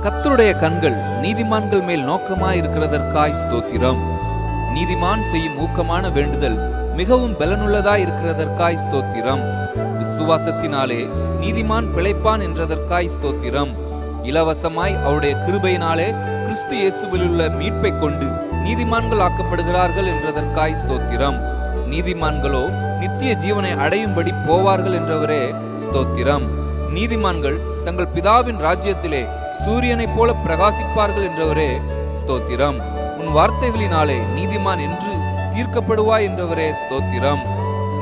கர்த்தருடைய கண்கள் நீதிமான்கள் மேல் நோக்கமாய் இருக்கிறதற்காய் ஸ்தோத்திரம். நீதிமான் செய்யும் ஊக்கமான வேண்டுதல் மிகவும் பலனுள்ளதாய் இருக்கிறதற்காய் ஸ்தோத்திரம். விசுவாசத்தினாலே நீதிமான் பிழைப்பான் என்றதற்காய் ஸ்தோத்திரம். இலவசமாய் அவருடைய கிருபையினாலே கிறிஸ்து இயேசுவிலுள்ள மீட்பை கொண்டு நீதிமான்கள் ஆக்கப்படுகிறார்கள் என்றதற்காய் ஸ்தோத்திரம். நீதிமான்களோ நித்திய ஜீவனை அடையும்படி போவார்கள் என்றவரே ஸ்தோத்திரம். நீதிமான்கள் தங்கள் பிதாவின் ராஜ்யத்திலே சூரியனைப் போல பிரகாசிப்பார்கள் என்றவரே ஸ்தோத்திரம். உன் வார்த்தைகளினாலே நீதிமான் என்று தீர்க்கப்படுவாய் என்றவரே ஸ்தோத்திரம்.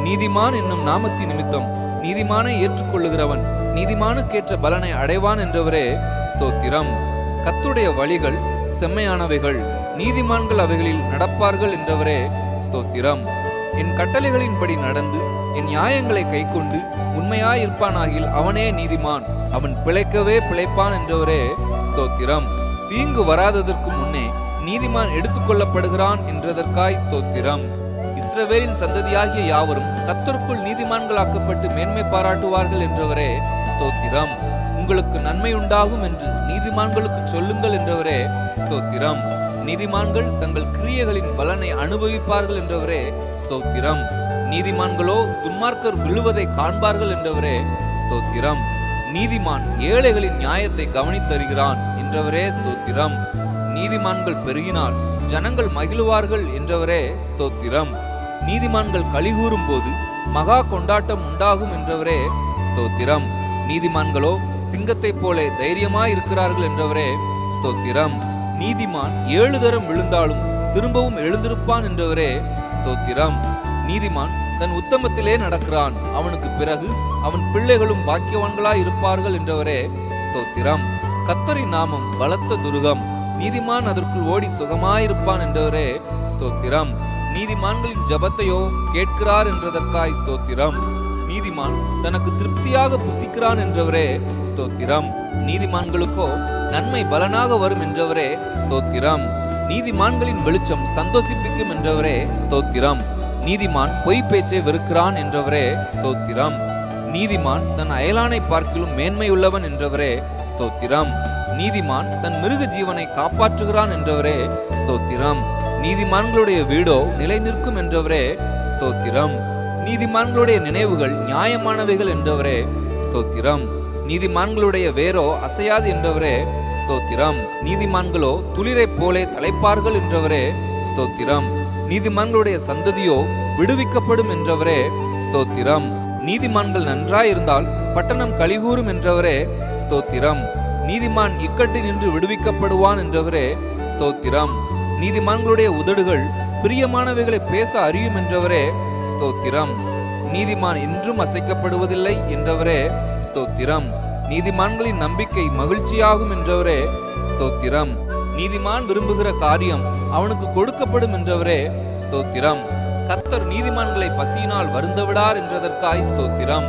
நீதிமான் என்னும் நாமத்தின் நிமித்தம் நீதிமானை ஏற்றுக்கொள்ளுகிறவன் நீதிமானுக்கேற்ற பலனை அடைவான் என்றவரே ஸ்தோத்திரம். கர்த்தருடைய வழிகள் செம்மையானவைகள், நீதிமான்கள் அவைகளில் நடப்பார்கள் என்றவரே ஸ்தோத்திரம். என் கட்டளைகளின்படி நடந்து என் நியாயங்களை கைக்கொண்டு உண்மையாயிருப்பானாகில் அவனே நீதிமான், அவன் பிழைக்கவே பிழைப்பான் என்றவரே ஸ்தோத்திரம். தீங்கு வராததற்கு முன்னே நீதிமான் எடுத்துக்கொள்ளப்படுகிறான் என்றதற்காய் ஸ்தோத்திரம். இஸ்ரவேலின் சந்ததியாகிய யாவரும் கர்த்தருக்குள் நீதிமான்களாக்கப்பட்டு மேன்மை பாராட்டுவார்கள் என்றவரே ஸ்தோத்திரம். உங்களுக்கு நன்மை உண்டாகும் என்று நீதிமான்களுக்கு சொல்லுங்கள் என்றவரே ஸ்தோத்திரம். நீதிமான்கள் தங்கள் கிரியைகளின் பலனை அனுபவிப்பார்கள் என்றவரே ஸ்தோத்திரம். நீதிமான்களோ துன்மார்க்கர் விழுவதை காண்பார்கள் என்றவரே ஸ்தோத்திரம். நீதிமான் ஏழைகளின் நியாயத்தை கவனித்தருகிறான் என்றவரே ஸ்தோத்திரம். நீதிமான்கள் பெருகினால் ஜனங்கள் மகிழுவார்கள் என்றவரே ஸ்தோத்திரம். நீதிமான்கள் களிகூறும் போது மகா கொண்டாட்டம் உண்டாகும் என்றவரே ஸ்தோத்திரம். நீதிமான்களோ சிங்கத்தை போல தைரியமாய் இருக்கிறார்கள் என்றவரே ஸ்தோத்திரம். நீதிமான் 7 தரம் விழுந்தாலும் திரும்பவும் எழுந்திருப்பான் என்றவரே ஸ்தோத்திரம். நீதிமான் தன் உத்தமத்திலே நடக்கிறான், அவனுக்கு பிறகு அவன் பிள்ளைகளும் பாக்கியவான்களாய் இருப்பார்கள் என்றவரே ஸ்தோத்திரம். கர்த்தரின் நாமம் பலத்த துருகம், நீதிமான் அதற்குள் ஓடி சுகமாயிருப்பான் என்றவரே ஸ்தோத்திரம். நீதிமான்களின் ஜபத்தையோ கேட்கிறார் என்றதற்காய் ஸ்தோத்திரம். நீதிமான் தனக்கு திருப்தியாக புசிக்கிறான் என்றவரே ஸ்தோத்திரம். நீதிமான்களுக்கோ நன்மை பலனாக வரும் என்றவரே ஸ்தோத்திரம். நீதிமான்களின் வெளிச்சம் சந்தோஷிப்பிக்கும் என்றவரே ஸ்தோத்திரம். நீதிமான் பொய் பேச்சை வெறுக்கிறான் என்றவரே ஸ்தோத்திரம். நீதிமான் தன் அயலானை பார்க்கிலும் மேன்மையுள்ளவன் என்றவரே ஸ்தோத்திரம். நீதிமான் தன் மிருக ஜீவனை காப்பாற்றுகிறான் என்றவரே ஸ்தோத்திரம். நீதிமான்களுடைய வீடோ நிலை நிற்கும் என்றவரே ஸ்தோத்திரம். நீதிமான்களுடைய நினைவுகள் நியாயமானவைகள் என்றவரே ஸ்தோத்திரம். நீதிமான்களுடைய வேரோ அசையாது என்றவரே ஸ்தோத்திரம். நீதிமான்களோ துளிரை போலே தலைப்பார்கள் என்றவரே ஸ்தோத்திரம். நீதிமான்களுடைய சந்ததியோ விடுவிக்கப்படும் என்றவரே ஸ்தோத்திரம். நீதிமான்கள் நன்றாயிருந்தால் பட்டணம் களிகூறும் என்றவரே ஸ்தோத்திரம். நீதிமான் இக்கட்டு நின்று விடுவிக்கப்படுவான் என்றவரே ஸ்தோத்திரம். நீதிமான்களுடைய உதடுகள் பிரியமானவைகளை பேச அறியும் என்றவரே ஸ்தோத்திரம். நீதிமான் என்றும் அசைக்கப்படுவதில்லை என்றவரே ஸ்தோத்திரம். நீதிமான்களின் நம்பிக்கை மகிழ்ச்சியாகும் என்றவரே ஸ்தோத்திரம். நீதிமான் விரும்புகிற காரியம் அவனுக்கு கொடுக்கப்படும் என்றவரே ஸ்தோத்திரம். கர்த்தர் நீதிமான்களை பசியினால் வருந்தவிடார் என்றதற்காய் ஸ்தோத்திரம்.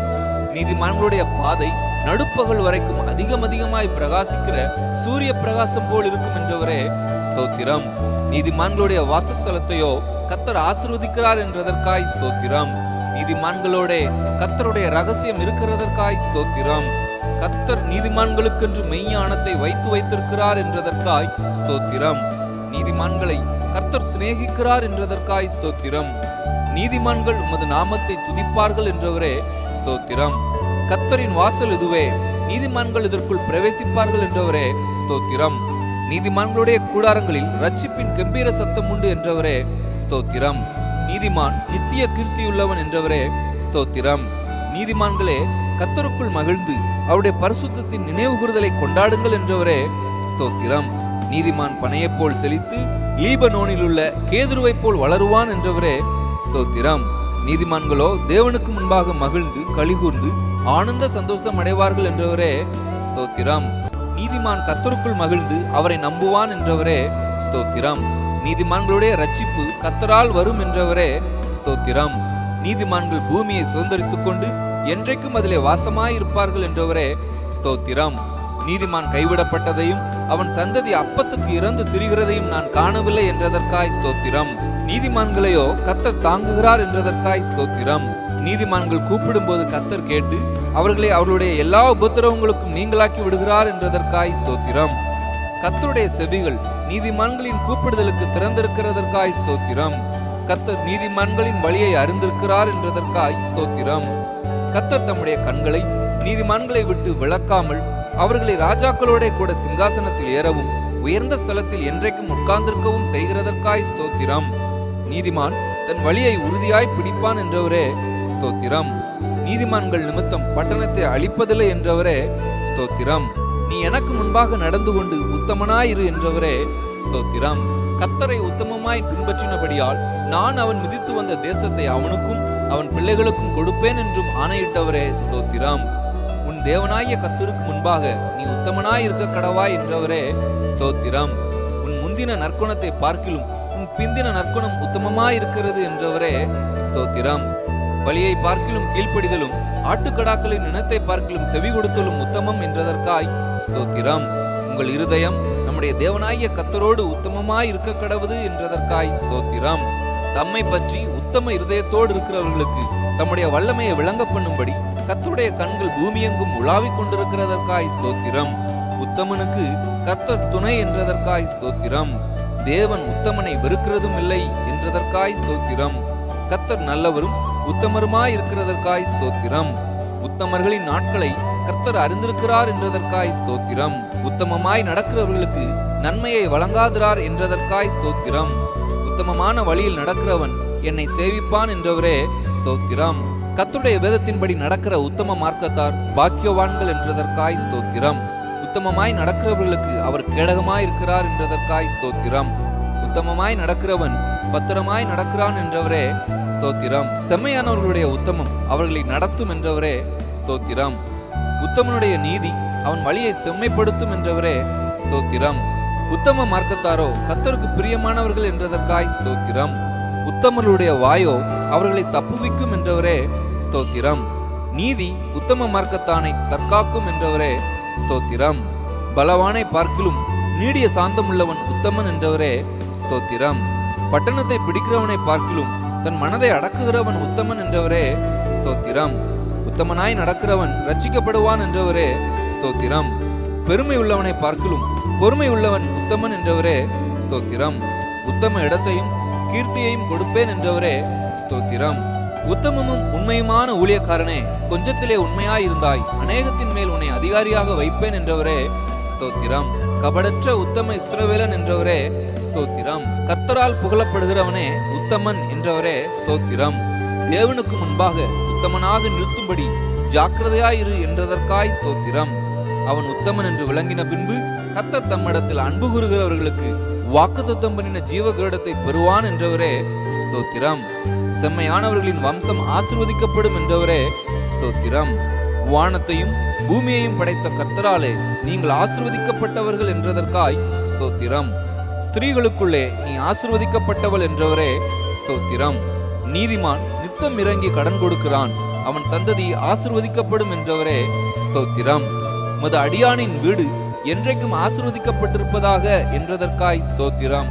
நீதிமான்களுடைய பாதை நடுப்பகல் வரைக்கும் அதிகமாய் பிரகாசிக்கிற சூரிய பிரகாசம் போல் இருக்கும் என்றவரே ஸ்தோத்திரம். நீதிமான்களுடைய வாசஸ்தலத்தையோ கர்த்தர் ஆசீர்வதிக்கிறார் என்றதற்காய் ஸ்தோத்திரம். நீதிமான்களோட கர்த்தருடைய ரகசியம் இருக்கிறதற்காய் ஸ்தோத்திரம். கர்த்தர் நீதிமான்களுக்கென்று மெய்ஞானத்தை வைத்திருக்கிறார் என்றதற்காய் ஸ்தோத்திரம். நீதிமான்களை கர்த்தர் சிநேகிக்கிறார் என்றதற்காய் ஸ்தோத்திரம். நீதிமான்கள் உமது நாமத்தை துதிப்பார்கள் என்றவரே ஸ்தோத்திரம். கர்த்தரின் வாசல் இதுவே, நீதிமான்கள் இதற்குள் பிரவேசிப்பார்கள் என்றவரே ஸ்தோத்திரம். நீதிமான்களுடைய கூடாரங்களில் ரட்சிப்பின் கம்பீர சத்தம் உண்டு என்றவரே ஸ்தோத்திரம். நீதிமான் நித்திய கீர்த்தியுள்ளவன் என்றவரே ஸ்தோத்திரம். நீதிமான்களே கர்த்தருக்குள் மகிழ்ந்து அவருடைய பரிசுத்தத்தின் நினைவுகூறுதலை கொண்டாடுங்கள் என்றவரே ஸ்தோத்திரம். நீதிமான் பனையைப் போல் செழித்து லீபனோனில் உள்ள கேதுருவை போல் வளருவான் என்றவரே ஸ்தோத்திரம். நீதிமான்களோ தேவனுக்கு முன்பாக மகிழ்ந்து களிகூர்ந்து ஆனந்த சந்தோஷம் அடைவார்கள் என்றவரே ஸ்தோத்திரம். நீதிமான் கர்த்தருக்குள் மகிழ்ந்து அவரை நம்புவான் என்றவரே ஸ்தோத்திரம். நீதிமான்களுடைய ரட்சிப்பு கர்த்தரால் வரும் என்றவரே ஸ்தோத்திரம். நீதிமான்கள் பூமியை சுதந்தரித்துக் கொண்டு என்றைக்கும் அதிலே வாசமாயிருப்பார்கள் என்றவரே ஸ்தோத்திரம். நீதிமான் கைவிடப்பட்டதையும் அவன் சந்ததி அப்பத்துக்கு இறந்து திரிகிறதையும் நான் காணவில்லை என்றதற்காய் ஸ்தோத்திரம். நீதிமான்களையோ கர்த்தர் தாங்குகிறார் என்றதற்காய் ஸ்தோத்திரம். நீதிமான்கள் கூப்பிடும் போது கர்த்தர் கேட்டு அவர்களை அவர்களுடைய எல்லா உபத்திரவங்களுக்கும் நீங்களாக்கி விடுகிறார் என்றதற்காய் ஸ்தோத்திரம். கர்த்தருடைய செவிகள் நீதிமான்களின் கூப்பிடுதலுக்கு திறந்திருக்கிறதற்காய் ஸ்தோத்திரம். கர்த்தர் நீதிமான்களின் வழியை அறிந்திருக்கிறார் என்றதற்காய் ஸ்தோத்திரம். கர்த்தர் தம்முடைய கண்களை நீதிமான்களை விட்டு விலக்காமல் அவர்களை ராஜாக்களோட கூட சிங்காசனத்தில் ஏறவும் உயர்ந்த ஸ்தலத்தில் என்றைக்கும் உட்கார்ந்திருக்கவும் செய்கிறதற்காய் ஸ்தோத்திரம். நீதிமான் தன் வழியை உறுதியாய் பிடிப்பான் என்றவரே ஸ்தோத்திரம். நீதிமான்கள் நிமித்தம் பட்டணத்தை அழிப்பதில்லை என்றவரே ஸ்தோத்திரம். நீ எனக்கு முன்பாக நடந்து கொண்டு உத்தமனாயிரு என்றவரே ஸ்தோத்திரம். கர்த்தரை உத்தமமாய் பின்பற்றினபடியால் நான் அவன் மிதித்து வந்த தேசத்தை அவனுக்கும் அவன் பிள்ளைகளுக்கும் கொடுப்பேன் என்றும் ஆணையிட்டவரே ஸ்தோத்திரம். உன் தேவனாகிய கர்த்தருக்கு முன்பாக நீ உத்தமனாய் இருக்க கடவாய் என்றவரே ஸ்தோத்திரம். உன் முந்தின நற்குணத்தை பார்க்கிலும் உன் பிந்தின நற்குணம் உத்தமமாய் இருக்கிறது என்றவரே ஸ்தோத்திரம். பலியை பார்க்கிலும் கீழ்ப்படிதலும் ஆட்டுக்கடாக்களின் இனத்தை பார்க்கிலும் செவி கொடுத்தலும் உத்தமம் என்றதற்காய் ஸ்தோத்திரம். உங்கள் இருதயம் நம்முடைய தேவனாகிய கர்த்தரோடு உத்தமமாய் இருக்க கடவுது என்றதற்காய் ஸ்தோத்திரம். தம்மை பற்றி உத்தம இருதயத்தோடு இருக்கிறவர்களுக்கு தம்முடைய வல்லமையை விளங்க பண்ணும்படி கர்த்தருடைய கண்கள் பூமியெங்கும் உலாவிக் கொண்டிருக்கிறதற்காய் ஸ்தோத்திரம். உத்தமனுக்கு கர்த்தர் துணை என்றதற்காய் ஸ்தோத்திரம். தேவன் உத்தமனை வெறுக்கிறதும் இல்லை என்றதற்காய் ஸ்தோத்திரம். கர்த்தர் நல்லவரும் உத்தமருமாய் இருக்கிறதற்காய் ஸ்தோத்திரம். உத்தமர்களின் நாட்களை கர்த்தர் அறிந்திருக்கிறார் என்றதற்காய் ஸ்தோத்திரம். உத்தமமாய் நடக்கிறவர்களுக்கு நன்மையை வழங்காதிரார் என்றதற்காய் ஸ்தோத்திரம். உத்தமமான வழியில் நடக்கிறவன் என்னை சேவிப்பான் என்றவரே ஸ்தோத்திரம். கர்த்தருடைய வேதத்தின்படி நடக்கிற உத்தம மார்க்கத்தார் பாக்கியவான்கள் என்றதற்காய் ஸ்தோத்திரம். உத்தமமாய் நடக்கிறவர்களுக்கு அவர் கேடகமாய் இருக்கிறார் என்றதற்காய் ஸ்தோத்திரம். உத்தமமாய் நடக்கிறவன் பத்திரமாய் நடக்கிறான் என்றவரே ஸ்தோத்திரம். செம்மையானவர்களுடைய உத்தமம் அவர்களை நடத்தும் என்றவரே ஸ்தோத்திரம். உத்தமனுடைய நீதி அவன் வழியை செம்மைப்படுத்தும் என்றவரே ஸ்தோத்திரம். உத்தம மார்க்கத்தாரோ கர்த்தருக்கு பிரியமானவர்கள் என்றதற்காய் ஸ்தோத்திரம். உத்தமர்களுடைய வாயோ அவர்களை தப்புவிக்கும் என்றவரே ஸ்தோத்திரம். நீதி உத்தம மார்க்கத்தானை தற்காக்கும் என்றவரே ஸ்தோத்திரம். பலவானை பார்க்கிலும் நீடிய சாந்தமுள்ளவன் உத்தமன் என்றவரே ஸ்தோத்திரம். பட்டணத்தை பிடிக்கிறவனை பார்க்கிலும் தன் மனதை அடக்குகிறவன் உத்தமன் என்றவரே ஸ்தோத்திரம். உத்தமனாய் நடக்கிறவன் ரட்சிக்கப்படுவான் என்றவரே ஸ்தோத்திரம். பெருமை உள்ளவனை பார்க்கிலும் பொறுமை உள்ளவன் உத்தமன் என்றவரே ஸ்தோத்திரம். உத்தம இடத்தையும் கீர்த்தியையும் கொடுப்பேன் என்றவரே ஸ்தோத்திரம். உத்தமமும் உண்மையுமான ஊழியக்காரனே, கொஞ்சத்திலே உண்மையாய் இருந்தாய், அநேகத்தின் மேல் உன்னை அதிகாரியாக வைப்பேன் என்றவரே ஸ்தோத்திரம். கபடற்ற உத்தம இஸ்ரவேலன் என்றவரே ஸ்தோத்திரம். கர்த்தரால் புகழப்படுகிறவனே உத்தமன் என்றவரே ஸ்தோத்திரம். தேவனுக்கு முன்பாக உத்தமனாக நிறுத்தும்படி ஜாக்கிரதையாயிரு என்றதற்காய் ஸ்தோத்திரம். அவன் உத்தமன் என்று விளங்கின பின்பு கர்த்தர் தம்மிடத்தில் அன்பு கூறுகிறவர்களுக்கு வாக்குத்தத்தம் பண்ணின ஜீவ கிரீடத்தை பெறுவான் என்றவரே ஸ்தோத்திரம். செம்மையானவர்களின் வம்சம் ஆசீர்வதிக்கப்படும் என்றவரே ஸ்தோத்திரம். வானத்தையும் பூமியையும் படைத்த கர்த்தராலே நீங்கள் ஆசீர்வதிக்கப்பட்டவர்கள் என்றதற்காய் ஸ்தோத்திரம். ஸ்திரீகளுக்குள்ளே நீ ஆசீர்வதிக்கப்பட்டவள் என்றவரே ஸ்தோத்திரம். நீதிமான் நித்தம் இறங்கி கடன் கொடுக்கிறான், அவன் சந்ததி ஆசீர்வதிக்கப்படும் என்றவரே ஸ்தோத்திரம். மது அடியானின் வீடு என்றைக்கும் ஆசீர்வதிக்கப்பட்டிருப்பதாக என்றதற்காய் ஸ்தோத்திரம்.